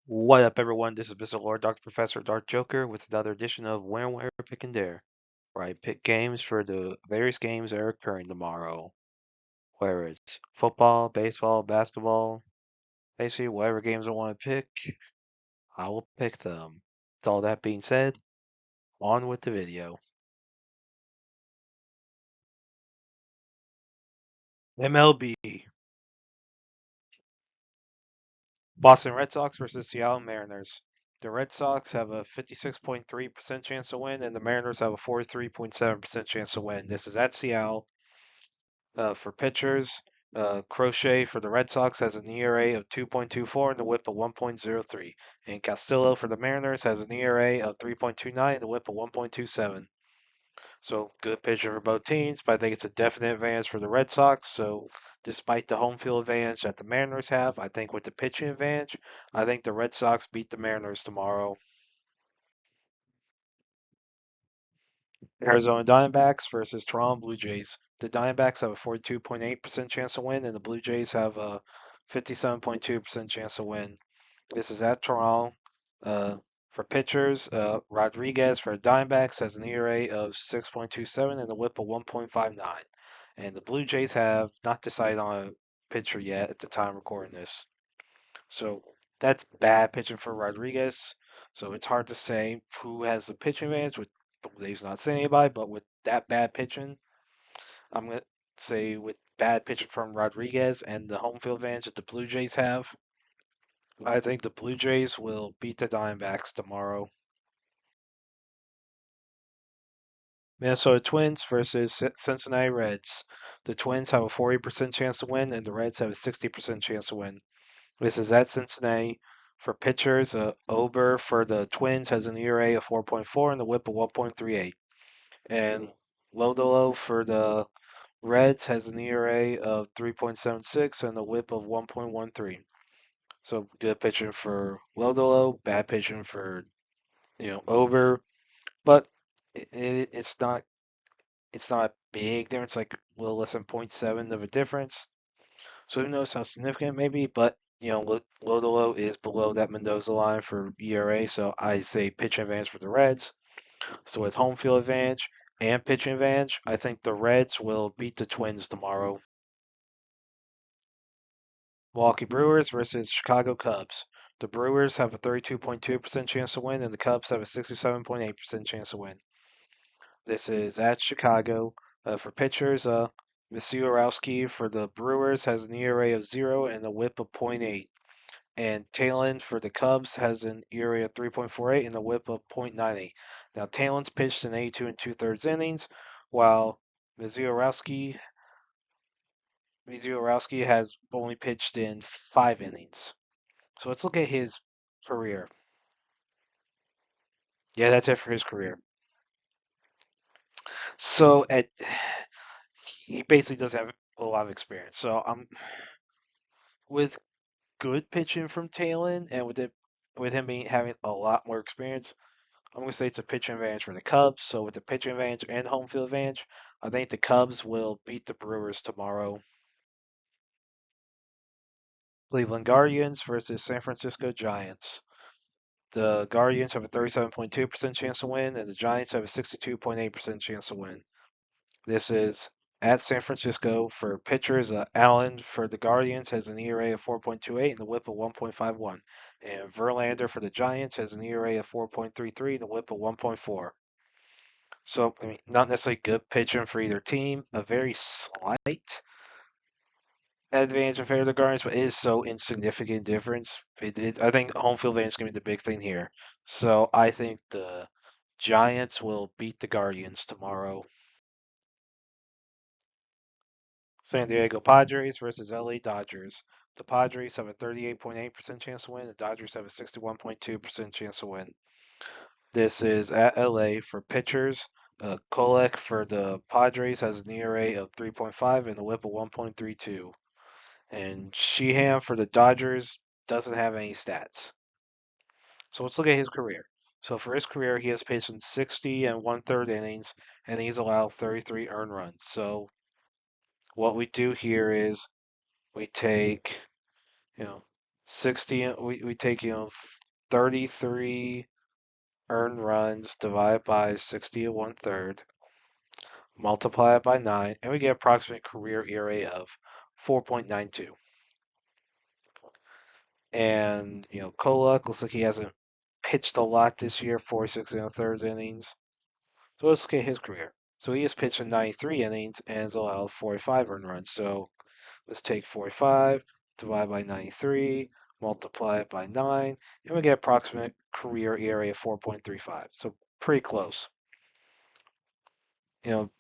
What up, everyone? This is Mr. Lord, Dr. Professor, Dark Joker, with another edition of Where, Pick, and Dare, where I pick games for the various games that are occurring tomorrow. Whether it's football, baseball, basketball, basically whatever games I want to pick, I will pick them. With all that being said, on with the video. MLB. Boston Red Sox versus Seattle Mariners. The Red Sox have a 56.3% chance to win, and the Mariners have a 43.7% chance to win. This is at Seattle. For pitchers, Crochet for the Red Sox has an ERA of 2.24 and a WHIP of 1.03. And Castillo for the Mariners has an ERA of 3.29 and a WHIP of 1.27. So good pitcher for both teams, but I think it's a definite advantage for the Red Sox. So despite the home field advantage that the Mariners have, I think with the pitching advantage, I think the Red Sox beat the Mariners tomorrow. Arizona Diamondbacks versus Toronto Blue Jays. The Diamondbacks have a 42.8% chance to win, and the Blue Jays have a 57.2% chance to win. This is at Toronto. Uh, for pitchers, Rodriguez for the Diamondbacks has an ERA of 6.27 and a WHIP of 1.59. And the Blue Jays have not decided on a pitcher yet at the time of recording this. So that's bad pitching for Rodriguez. So it's hard to say who has the pitching advantage. With Dave's not saying anybody, but with that bad pitching, I'm gonna say with bad pitching from Rodriguez and the home field advantage that the Blue Jays have, I think the Blue Jays will beat the Diamondbacks tomorrow. Minnesota Twins versus Cincinnati Reds. The Twins have a 40% chance to win, and the Reds have a 60% chance to win. This is at Cincinnati. For pitchers, Ober for the Twins has an ERA of 4.4 and a WHIP of 1.38. And Lodolo for the Reds has an ERA of 3.76 and a WHIP of 1.13. So good pitching for Lodolo, bad pitching for Ober, but it's not a big difference, like a little less than 0.7 of a difference. So who knows how significant it may be, but Lodolo is below that Mendoza line for ERA, so I say pitching advantage for the Reds. So with home field advantage and pitching advantage, I think the Reds will beat the Twins tomorrow. Milwaukee Brewers versus Chicago Cubs. The Brewers have a 32.2% chance to win, and the Cubs have a 67.8% chance to win. This is at Chicago. For pitchers, Wiesorowski for the Brewers has an ERA of 0 and a WHIP of .8. And Talon for the Cubs has an ERA of 3.48 and a WHIP of .98. Now, Talon's pitched in 82 and two-thirds innings, while Wiesorowski has only pitched in 5 innings. So let's look at his career. Yeah, that's it for his career. So he basically does have a lot of experience. So I'm with good pitching from Talon, and with him having a lot more experience, I'm gonna say it's a pitching advantage for the Cubs. So with the pitching advantage and home field advantage, I think the Cubs will beat the Brewers tomorrow. Cleveland Guardians versus San Francisco Giants. The Guardians have a 37.2% chance to win, and the Giants have a 62.8% chance to win. This is at San Francisco. For pitchers, Allen for the Guardians has an ERA of 4.28 and a WHIP of 1.51. And Verlander for the Giants has an ERA of 4.33 and a WHIP of 1.4. So, I mean, not necessarily good pitching for either team. A very slight advantage in favor of the Guardians, but it is so insignificant difference. I think home field advantage is going to be the big thing here. So I think the Giants will beat the Guardians tomorrow. San Diego Padres versus LA Dodgers. The Padres have a 38.8% chance to win. The Dodgers have a 61.2% chance to win. This is at LA. For pitchers. Kolek for the Padres has an ERA of 3.5 and a WHIP of 1.32. And Sheehan for the Dodgers doesn't have any stats. So let's look at his career. So for his career, he has pitched in 60 and one-third innings, and he's allowed 33 earned runs. So what we do here is we take, you know, 60. We take 33 earned runs, divide by 60 and one third, multiply it by 9, and we get approximate career ERA of 4.92. And Kolak looks like he hasn't pitched a lot this year, 46 and a third innings. So let's look at his career. So he has pitched in 93 innings and has allowed 45 earned runs. So let's take 45, divide by 93, multiply it by 9, and we get approximate career ERA of 4.35. So pretty close. You know,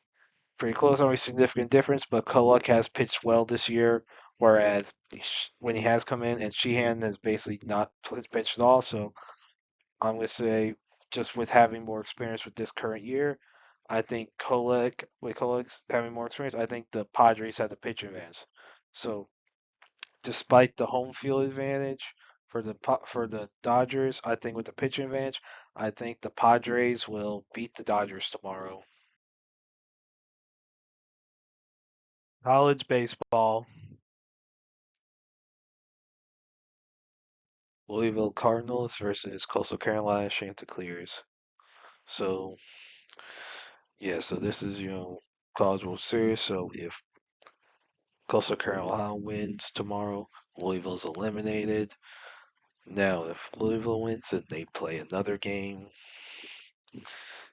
pretty close. Only significant difference, but Kolak has pitched well this year, whereas when he has come in, and Sheehan has basically not pitched at all. So I'm going to say, just with having more experience with this current year, I think with Kolek's having more experience, I think the Padres had the pitch advantage. So despite the home field advantage for the Dodgers, I think with the pitch advantage, I think the Padres will beat the Dodgers tomorrow. College baseball, Louisville Cardinals versus Coastal Carolina Chanticleers. So yeah, so this is College World Series. So if Coastal Carolina wins tomorrow, Louisville's eliminated. Now, if Louisville wins, then they play another game,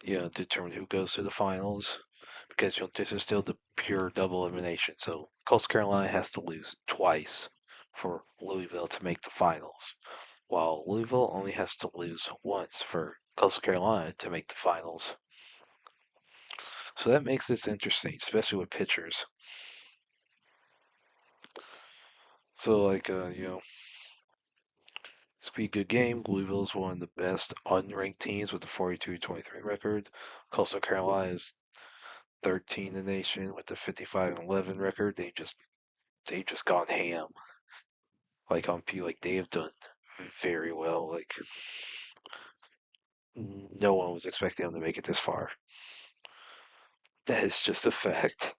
determine who goes to the finals. Because this is still the pure double elimination. So Coastal Carolina has to lose twice for Louisville to make the finals, while Louisville only has to lose once for Coastal Carolina to make the finals. So that makes this interesting, especially with pitchers. So it's be a good game. Louisville is one of the best unranked teams with a 42-23 record. Coastal Carolina is 13 in the nation with a 55-11 record. They just gone ham. Like on P, like they have done very well. Like no one was expecting them to make it this far. That is just a fact.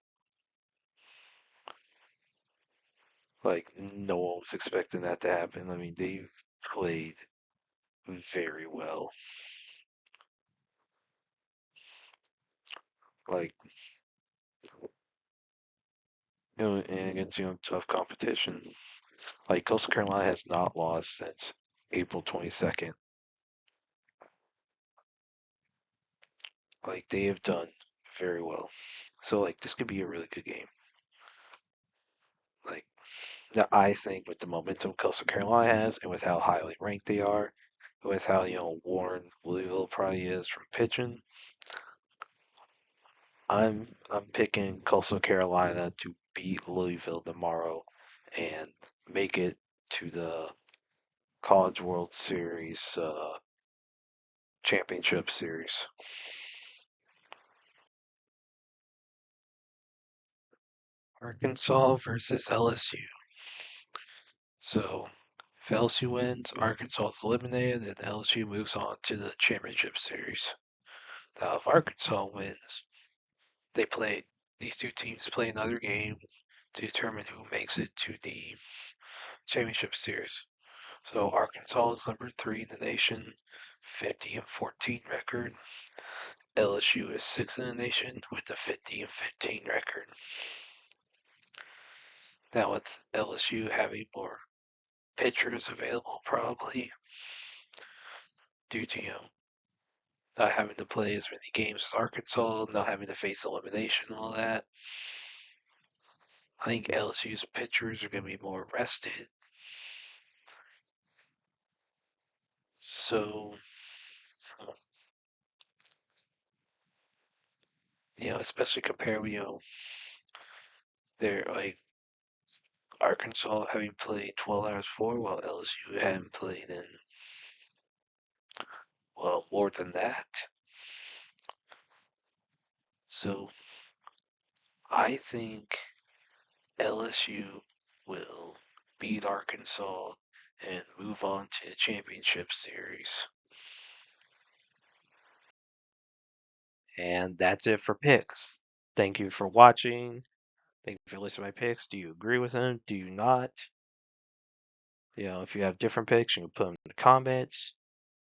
Like no one was expecting that to happen. I mean, they've played very well. Like and against tough competition. Like Coastal Carolina has not lost since April 22nd. Like they have done very well. So like this could be a really good game. Like now I think with the momentum Coastal Carolina has and with how highly ranked they are, with how worn Louisville probably is from pitching, I'm picking Coastal Carolina to beat Louisville tomorrow and make it to the College World Series championship series. Arkansas versus LSU. So if LSU wins, Arkansas is eliminated, and LSU moves on to the championship series. Now, if Arkansas wins, they play these two teams play another game to determine who makes it to the championship series. So Arkansas is number 3 in the nation, 50-14 record. LSU is 6th in the nation with a 50-15 record. Now with LSU having more pitchers available, probably due to not having to play as many games as Arkansas, not having to face elimination, and all that. I think LSU's pitchers are going to be more rested. So, especially compared with, they're like Arkansas having played 12 hours before, while LSU hadn't played in, well, more than that. So, I think LSU will beat Arkansas and move on to the championship series. And that's it for picks. Thank you for watching. Thank you for listening to my picks. Do you agree with them? Do you not? If you have different picks, you can put them in the comments.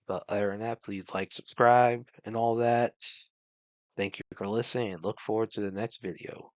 But other than that, please like, subscribe, and all that. Thank you for listening, and look forward to the next video.